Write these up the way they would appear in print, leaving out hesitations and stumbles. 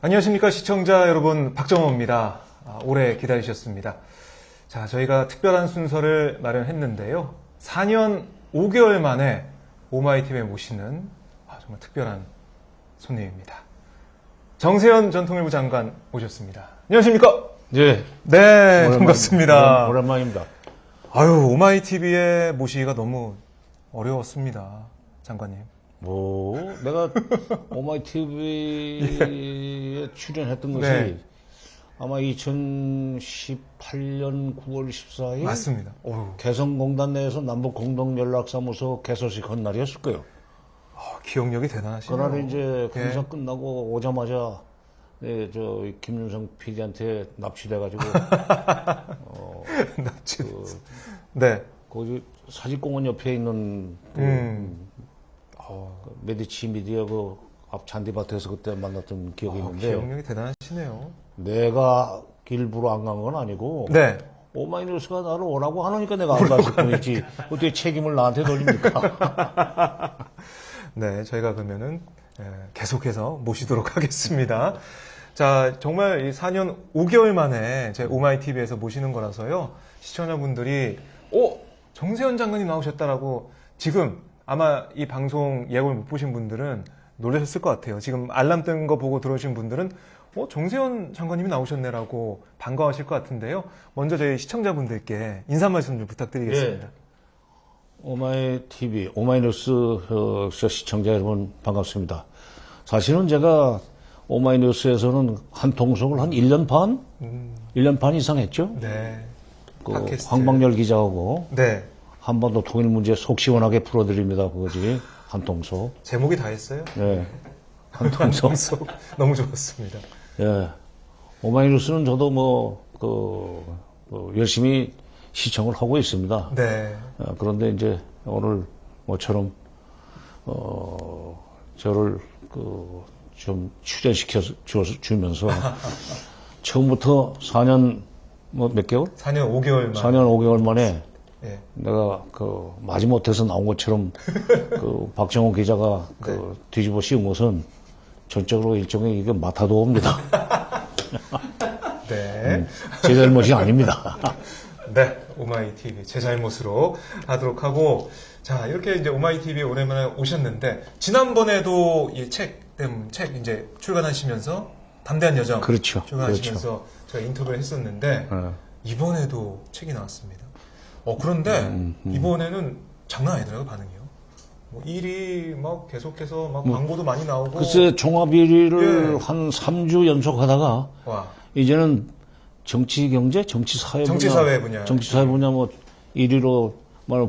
안녕하십니까 시청자 여러분, 박정호입니다. 오래 기다리셨습니다. 자, 저희가 특별한 순서를 마련했는데요. 4년 5개월 만에 오마이TV에 모시는 정말 특별한 손님입니다. 정세현 전 통일부 장관 모셨습니다. 안녕하십니까? 예. 네, 반갑습니다. 오랜만입니다. 아유, 오마이TV에 모시기가 너무 어려웠습니다. 장관님. 내가 오마이TV에 출연했던 것이 네. 아마 2018년 9월 14일. 맞습니다. 개성공단 내에서 남북공동연락사무소 개소식 한 날이었을 거예요. 기억력이 대단하시네요. 그날 이제 네. 공사 끝나고 오자마자 김윤성 PD한테 납치돼가지고 납치. 네. 거기 사직공원 옆에 있는 메디치 미디어 앞 잔디밭에서 그때 만났던 기억이 있는데 기억력이 대단하시네요. 내가 일부러 안 간 건 아니고 네. 오마이뉴스가 나를 오라고 하니까 내가 안 갔을 뿐이지 어떻게 책임을 나한테 돌립니까? 네, 저희가 그러면은 계속해서 모시도록 하겠습니다. 자, 정말 이 4년 5개월 만에 제 오마이TV에서 모시는 거라서요. 시청자분들이 정세현 장관님 나오셨다라고 지금 아마 이 방송 예고를 못 보신 분들은 놀라셨을 것 같아요. 지금 알람 뜬 거 보고 들어오신 분들은 정세현 장관님이 나오셨네라고 반가워하실 것 같은데요. 먼저 저희 시청자분들께 인사 말씀 좀 부탁드리겠습니다. 예. 오마이TV, 오마이뉴스 시청자 여러분 반갑습니다. 사실은 제가 오마이뉴스에서는 한 통속을 한 1년 반? 1년 반 이상 했죠? 네. 황방열 기자하고 네. 한반도 통일 문제 속 시원하게 풀어드립니다. 그거지. 한 통속. 제목이 다 했어요? 예. 한 통속. 너무 좋았습니다. 예. 오마이뉴스는 저도 열심히 시청을 하고 있습니다. 네. 그런데 이제 오늘 모처럼, 저를 좀 출연시켜 주면서 처음부터 4년 몇 개월? 4년 5개월 만. 4년 5개월 만에 네. 내가 마지못해서 나온 것처럼 박정호 기자가 뒤집어 씌운 것은 전적으로 일종의 이게 마타도어입니다. 네. 제 잘못이 아닙니다. 네. 오마이TV 제 잘못으로 하도록 하고, 자, 이렇게 이제 오마이TV에 오랜만에 오셨는데, 지난번에도 이 책 이제 출간하시면서 담대한 여정. 그렇죠. 출간하시면서 제가 인터뷰를 했었는데, 이번에도 책이 나왔습니다. 그런데 이번에는 장난 아니더라고요, 반응이요. 일이 막 계속해서 막 광고도 많이 나오고. 글쎄, 종합 1위를 예. 한 3주 연속하다가 이제는 정치 경제, 정치 사회 분야, 정치 사회 분야 1위로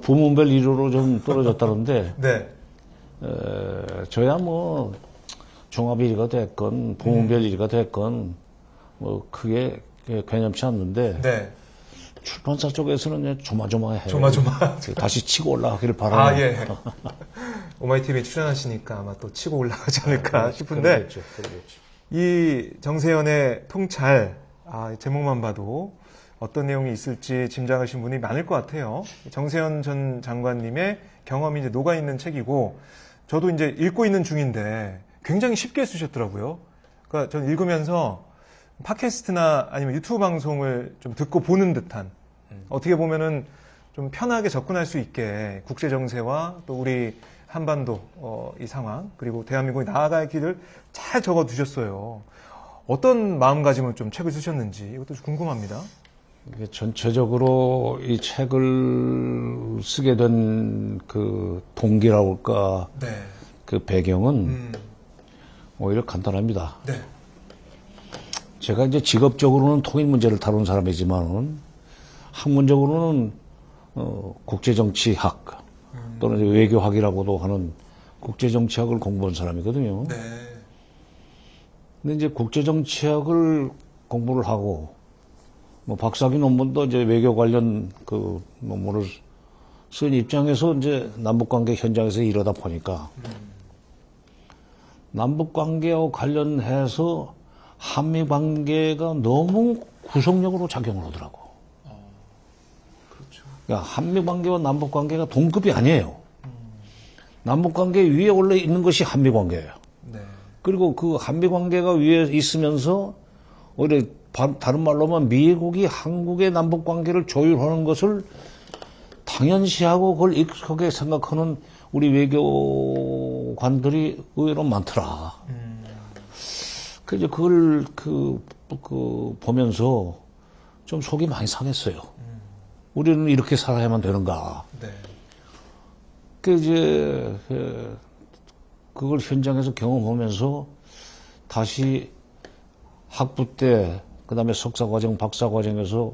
부문별 1위로 좀 떨어졌다는데 네. 저야 종합 1위가 됐건 부문별 1위가 됐건 크게 괴념치 않는데 네. 출판사 쪽에서는 조마조마해요. 조마조마. 다시 치고 올라가기를 바라는. 예. 오마이TV에 출연하시니까 아마 또 치고 올라가지 않을까 싶은데, 그러겠죠. 이 정세현의 통찰, 제목만 봐도 어떤 내용이 있을지 짐작하신 분이 많을 것 같아요. 정세현 전 장관님의 경험이 이제 녹아있는 책이고, 저도 이제 읽고 있는 중인데 굉장히 쉽게 쓰셨더라고요. 그러니까 전 읽으면서 팟캐스트나 아니면 유튜브 방송을 좀 듣고 보는 듯한, 어떻게 보면은 좀 편하게 접근할 수 있게 국제 정세와 또 우리 한반도 이 상황, 그리고 대한민국이 나아갈 길을 잘 적어 두셨어요. 어떤 마음가짐을 좀 책을 쓰셨는지 이것도 좀 궁금합니다. 전체적으로 이 책을 쓰게 된 동기라고 할까, 네. 배경은 오히려 간단합니다. 네. 제가 이제 직업적으로는 통일 문제를 다룬 사람이지만은 학문적으로는 국제정치학 또는 외교학이라고도 하는 국제정치학을 공부한 사람이거든요. 네. 근데 이제 국제정치학을 공부를 하고 박사학위 논문도 이제 외교 관련 논문을 쓴 입장에서 이제 남북관계 현장에서 이러다 보니까 남북관계와 관련해서 한미관계가 너무 구성력으로 작용을 하더라고. 그렇죠. 그러니까 한미관계와 남북관계가 동급이 아니에요. 남북관계 위에 원래 있는 것이 한미관계예요. 네. 그리고 그 한미 관계가 위에 있으면서 오히려 다른 말로 하면 미국이 한국의 남북 관계를 조율하는 것을 당연시하고 그걸 익숙하게 생각하는 우리 외교관들이 의외로 많더라. 그래서 그걸 보면서 좀 속이 많이 상했어요. 우리는 이렇게 살아야만 되는가. 네. 그걸 현장에서 경험하면서 다시 학부 때, 그 다음에 석사과정, 박사과정에서,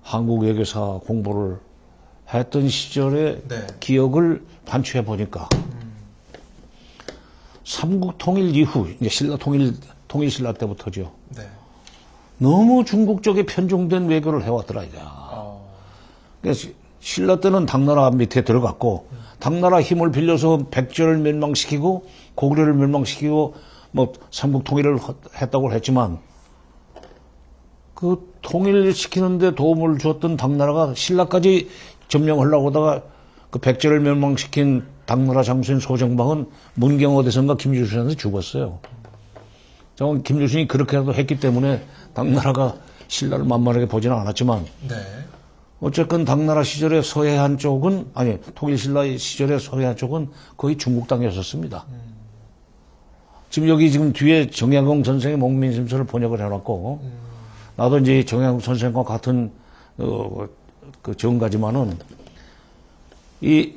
한국 외교사 공부를 했던 시절의 네. 기억을 반추해 보니까, 삼국 통일 이후, 이제 신라 통일 신라 때부터죠. 네. 너무 중국 쪽에 편중된 외교를 해왔더라, 이게. 그래서 신라 때는 당나라 밑에 들어갔고, 당나라 힘을 빌려서 백제를 멸망시키고, 고구려를 멸망시키고, 뭐, 삼국 통일을 했다고 했지만, 그 통일시키는데 도움을 줬던 당나라가 신라까지 점령하려고 하다가 그 백제를 멸망시킨 당나라 장수인 소정방은 문경 어디선가 김유신한테 죽었어요. 정말 김유신이 그렇게라도 했기 때문에 당나라가 신라를 만만하게 보지는 않았지만, 네. 어쨌건 당나라 시절의 서해안 쪽은, 아니, 통일신라 시절의 서해안 쪽은 거의 중국 땅이었었습니다. 지금 여기 지금 뒤에 정약용 선생의 목민심서를 번역을 해놨고, 나도 이제 정약용 선생과 같은, 그 정가지만은, 이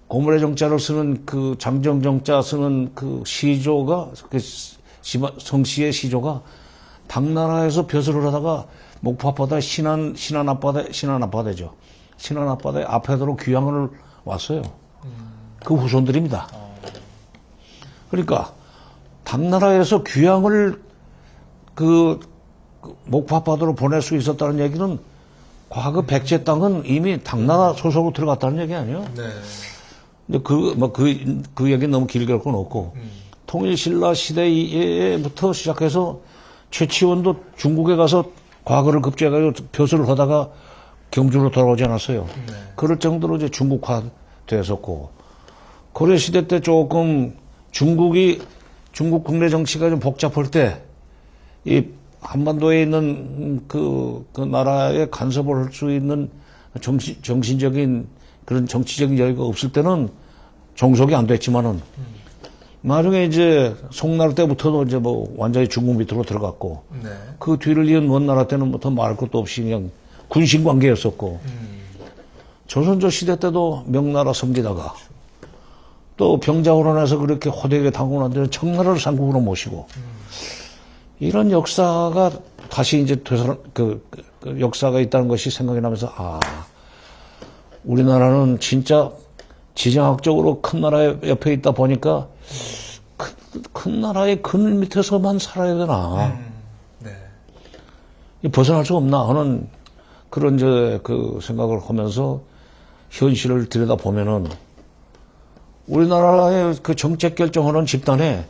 고물의 정자를 쓰는 그 장정정자 쓰는 그 시조가, 그 성씨의 시조가 당나라에서 벼슬을 하다가 목포 앞바다에 신안 앞바다죠. 신안 앞바다에 앞에도로 귀향을 왔어요. 그 후손들입니다. 그러니까 당나라에서 귀향을 그 목포 앞바다로 보낼 수 있었다는 얘기는 과거 백제 땅은 이미 당나라 소속으로 들어갔다는 얘기 아니에요? 네. 근데 그 얘기는 너무 길게 할 건 없고, 통일신라 시대부터 시작해서 최치원도 중국에 가서 과거를 급제해가지고 벼슬을 하다가 경주로 돌아오지 않았어요. 네. 그럴 정도로 이제 중국화 되었었고, 고려시대 때 조금 중국 국내 정치가 좀 복잡할 때, 이 한반도에 있는 그 나라에 간섭을 할 수 있는 정신적인 그런 정치적인 여유가 없을 때는 종속이 안 됐지만은, 나중에 이제 송나라 때부터도 이제 뭐 완전히 중국 밑으로 들어갔고, 네. 그 뒤를 이은 먼 나라 때는 더 말할 것도 없이 그냥 군신 관계였었고, 조선조 시대 때도 명나라 섬기다가, 또 병자호란에서 그렇게 호되게 당하고 난 뒤에 청나라를 상국으로 모시고, 이런 역사가 다시 이제 그 역사가 있다는 것이 생각이 나면서, 우리나라는 진짜 지정학적으로 큰 나라 옆에 있다 보니까 큰 나라의 그늘 밑에서만 살아야 되나. 네. 벗어날 수 없나 하는 그런 그 생각을 하면서 현실을 들여다보면은 우리나라의 그 정책 결정하는 집단에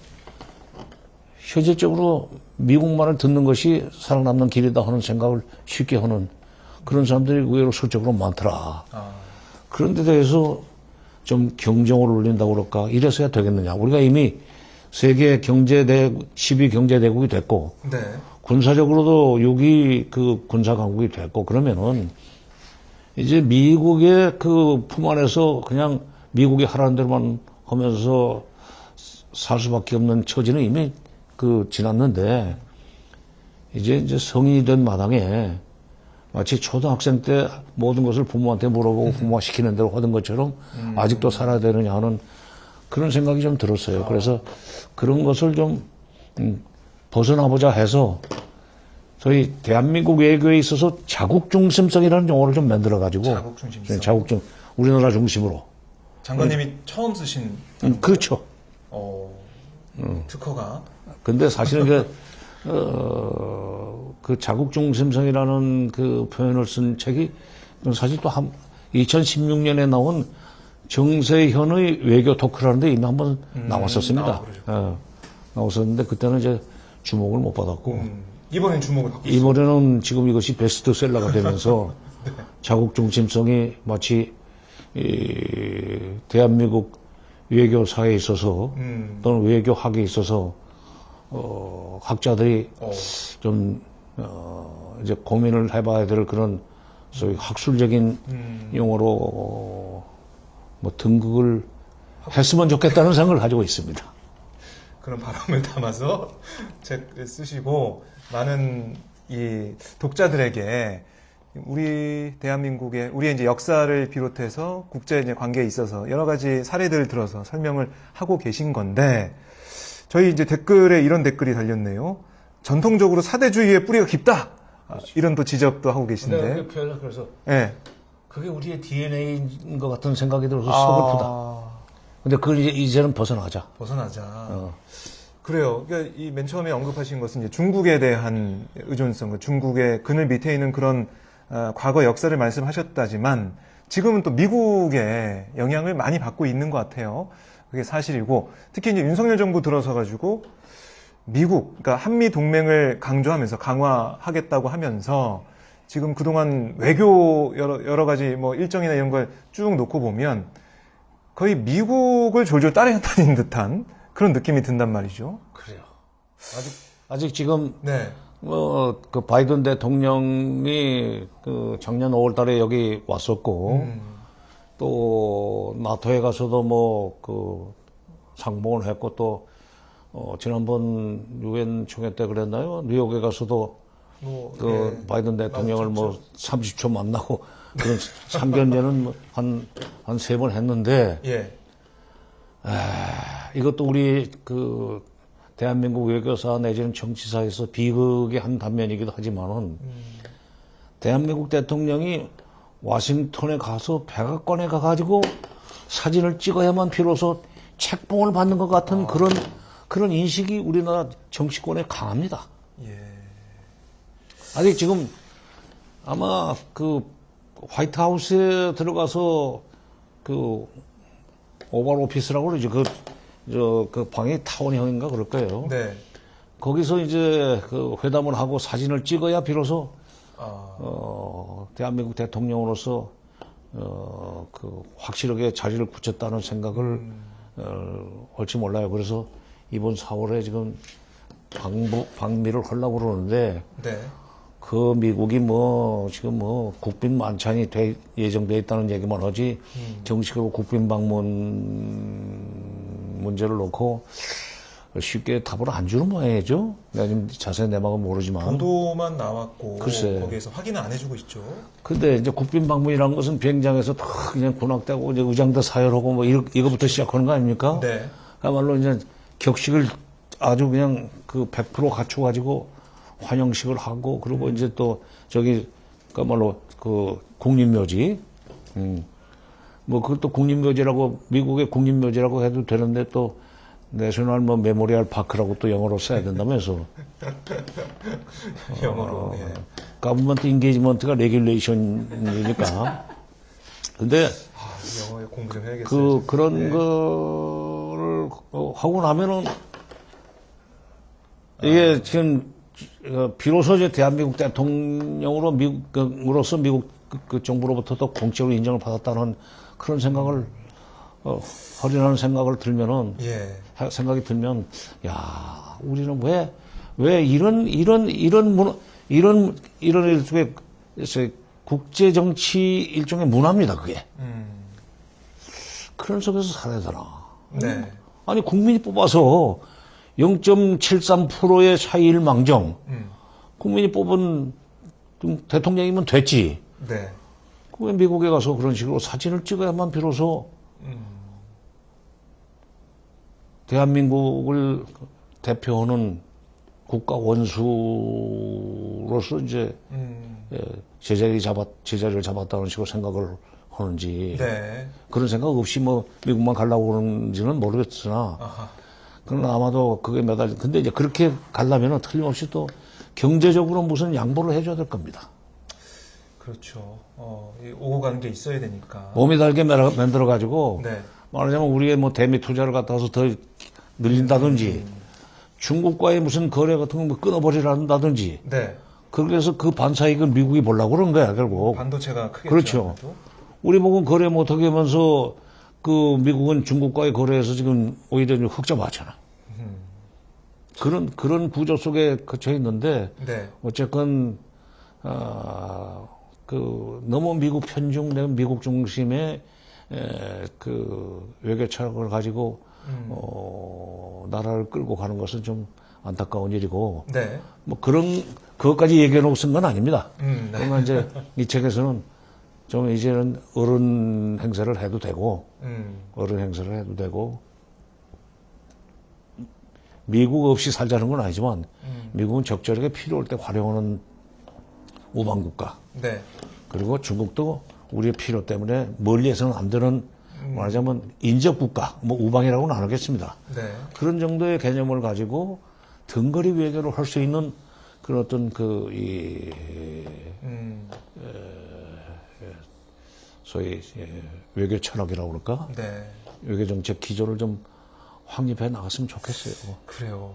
현실적으로 미국말을 듣는 것이 살아남는 길이다 하는 생각을 쉽게 하는 그런 사람들이 의외로 실적으로 많더라. 그런 데 대해서 좀 경종을 울린다고 그럴까? 이래서야 되겠느냐. 우리가 이미 세계 10위 경제대국이 됐고, 네. 군사적으로도 6위 그 군사강국이 됐고, 그러면은 이제 미국의 그 품 안에서 그냥 미국이 하라는 대로만 하면서 살 수밖에 없는 처지는 이미 지났는데, 이제 성인이 된 마당에 마치 초등학생 때 모든 것을 부모한테 물어보고 부모가 시키는 대로 하던 것처럼 아직도 살아야 되느냐 하는 그런 생각이 좀 들었어요. 그래서 그런 것을 좀 벗어나보자 해서 저희 대한민국 외교에 있어서 자국중심성이라는 용어를 좀 만들어가지고 자국중심성. 우리나라 중심으로. 장관님이 처음 쓰신 그렇죠. 특허가. 근데 사실은 그 자국중심성이라는 그 표현을 쓴 책이 사실 또 2016년에 나온 정세현의 외교 토크라는데 이미 한번 나왔었습니다. 나왔었는데 그때는 이제 주목을 못 받았고 이번엔 주목을 받고 이번에는 지금 이것이 베스트셀러가 되면서 자국중심성이 마치 대한민국 외교사에 있어서 또는 외교학에 있어서 학자들이 좀 이제 고민을 해봐야 될 그런 소위 학술적인 용어로 뭐 등극을 했으면 좋겠다는 생각을 가지고 있습니다. 그런 바람을 담아서 책을 쓰시고 많은 이 독자들에게 우리 대한민국의 우리의 이제 역사를 비롯해서 국제 이제 관계에 있어서 여러 가지 사례들을 들어서 설명을 하고 계신 건데 저희 이제 댓글에 이런 댓글이 달렸네요. 전통적으로 사대주의의 뿌리가 깊다. 이런 또 지적도 하고 계신데. 그래서 네. 그게 우리의 DNA인 것 같은 생각이 들어서 서글프다. 근데 그걸 이제는 벗어나자. 그래요. 그러니까 이 맨 처음에 언급하신 것은 이제 중국에 대한 의존성, 중국의 그늘 밑에 있는 그런 과거 역사를 말씀하셨다지만 지금은 또 미국의 영향을 많이 받고 있는 것 같아요. 그게 사실이고 특히 이제 윤석열 정부 들어서 가지고 미국, 그러니까 한미 동맹을 강조하면서 강화하겠다고 하면서 지금 그동안 외교 여러 가지 뭐 일정이나 이런 걸 쭉 놓고 보면 거의 미국을 졸졸 따라다니는 듯한 그런 느낌이 든단 말이죠. 그래요. 아직 지금 네. 그 바이든 대통령이 그 작년 5월 달에 여기 왔었고 또 나토에 가서도 뭐 그 상봉을 했고 또 지난번 유엔 총회 때 그랬나요? 뉴욕에 가서도 그 바이든 대통령을 뭐 30초 만나고 그런 참견제는 한 3번 했는데 예. 이것도 우리 그 대한민국 외교사 내지는 정치사에서 비극의 한 단면이기도 하지만은 대한민국 대통령이 워싱턴에 가서 백악관에 가가지고 사진을 찍어야만 비로소 책봉을 받는 것 같은 그런 인식이 우리나라 정치권에 강합니다. 예. 아직 지금 아마 그 화이트하우스에 들어가서 그 오발 오피스라고 그러죠. 그 방이 타원형인가 그럴 거예요. 네. 거기서 이제 그 회담을 하고 사진을 찍어야 비로소 대한민국 대통령으로서 그 확실하게 자리를 굳혔다는 생각을 할지 몰라요. 그래서 이번 4월에 지금 방미를 하려고 그러는데 네. 그 미국이 뭐 지금 뭐 국빈 만찬이 예정돼 있다는 얘기만 하지 정식으로 국빈 방문 문제를 놓고 쉽게 답을 안 주는 모양이죠. 내가 지금 자세히 내 마음은 모르지만. 보도만 나왔고 글쎄. 거기에서 확인은 안 해주고 있죠. 근데 이제 국빈 방문이라는 것은 비행장에서 다 그냥 군악대고 이제 의장대 사열하고 뭐 이거부터 시작하는 거 아닙니까? 네. 그야말로 이제 격식을 아주 그냥 그 100% 갖춰가지고 환영식을 하고 그리고 이제 또 저기 그야말로 그 국립묘지, 뭐 그것도 국립묘지라고 미국의 국립묘지라고 해도 되는데 또 내셔널 뭐 메모리얼 파크라고 또 영어로 써야 된다면서. 영어로. 예. 가버먼트 인게이지먼트가 레귤레이션이니까. 근데 영어에 공부 좀 해야겠어요. 그런 거를 하고 나면은 이게 지금 비로소 이제 대한민국 대통령으로 미국으로서 미국 그 정부로부터도 공적으로 인정을 받았다는 그런 생각을 허리라는 생각을 들면은 예. 생각이 들면 야 우리는 왜 이런 일종의 국제 정치 일종의 문화입니다 그게 그런 속에서 살아야 되나? 네. 아니 국민이 뽑아서 0.73%의 차이일 망정 국민이 뽑은 대통령이면 됐지. 네. 왜 미국에 가서 그런 식으로 사진을 찍어야만 비로소 대한민국을 대표하는 국가 원수로서 이제 제자리를 잡았다는 식으로 생각을 하는지 네. 그런 생각 없이 뭐 미국만 가려고 그러는지는 모르겠으나 그러나 아마도 그게 근데 이제 그렇게 가려면 틀림없이 또 경제적으로 무슨 양보를 해줘야 될 겁니다. 그렇죠. 이 오고 가는 게 있어야 되니까. 몸이 달게 만들어가지고 네. 말하자면 우리의 뭐 대미 투자를 갖다 와서 더 늘린다든지 중국과의 무슨 거래 같은 거 끊어버리라든지 네. 그래서 그 반사이익을 미국이 보려고 그런 거야 결국. 반도체가 크겠죠. 그렇죠. 아무래도. 우리 보고 거래 못하게 하면서 그 미국은 중국과의 거래에서 지금 오히려 좀 흑자 맞잖아. 그런 구조 속에 갇혀 있는데 네. 어쨌건 너무 미국 편중, 미국 중심의 그 외교 철학을 가지고 나라를 끌고 가는 것은 좀 안타까운 일이고 네. 뭐 그것까지 얘기해 놓고 쓴 건 아닙니다. 네. 그러나 이제 이 책에서는 좀 이제는 어른 행세를 해도 되고 어른 행세를 해도 되고 미국 없이 살자는 건 아니지만 미국은 적절하게 필요할 때 활용하는 우방국가. 네. 그리고 중국도 우리의 필요 때문에 멀리해서는 안 되는 말하자면 인접국가, 뭐 우방이라고는 안 하겠습니다. 네. 그런 정도의 개념을 가지고 등거리 외교를 할 수 있는 그런 어떤 소위 외교 철학이라고 그럴까? 네. 외교 정책 기조를 좀 확립해 나갔으면 좋겠어요. 그래요.